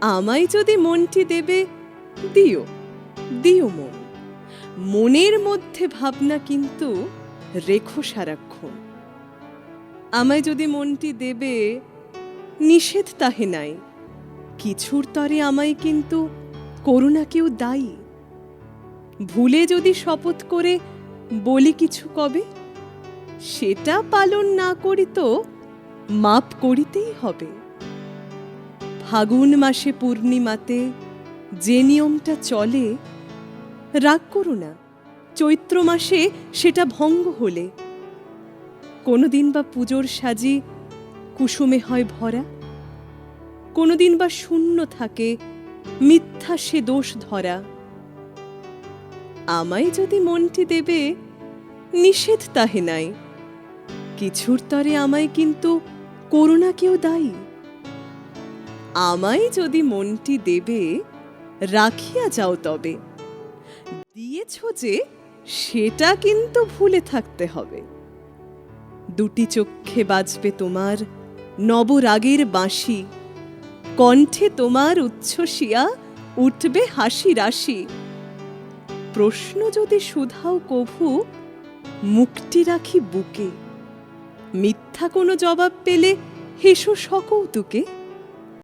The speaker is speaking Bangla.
আমায় যদি মনটি দেবে, দিও দিও মন। মনের মধ্যে ভাবনা কিন্তু রেখো সারাক্ষণ। আমায় যদি মনটি দেবে, নিষেধ তাহে নাই। কিছুর তরে আমায় কিন্তু করুণা কেউ দায়ী। ভুলে যদি শপথ করে বলি কিছু কবে, সেটা পালন না করি তো মাপ করিতেই হবে। ফাগুন মাসে পূর্ণিমাতে যে নিয়মটা চলে, রাগ করো না চৈত্র মাসে সেটা ভঙ্গ হলে। কোনোদিন বা পুজোর সাজি কুসুমে হয় ভরা, কোনোদিন বা শূন্য থাকে মিথ্যা সে দোষ ধরা। আমায় যদি মনটি দেবে, নিষেধ তাহে নাই। কিছুর তরে আমায় কিন্তু করুণা কেউ দায়ী। আমায় যদি মনটি দেবে, রাখিয়া যাও তবে। দিয়েছ যে সেটা কিন্তু ভুলে থাকতে হবে। দুটি চক্ষে বাজবে তোমার নবরাগের বাঁশি, কণ্ঠে তোমার উচ্ছ্বসিয়া উঠবে হাসি রাশি। প্রশ্ন যদি শুধাও কভু, মুখটি রাখি বুকে। মিথ্যা কোনো জবাব পেলে হেসো সকৌতুকে।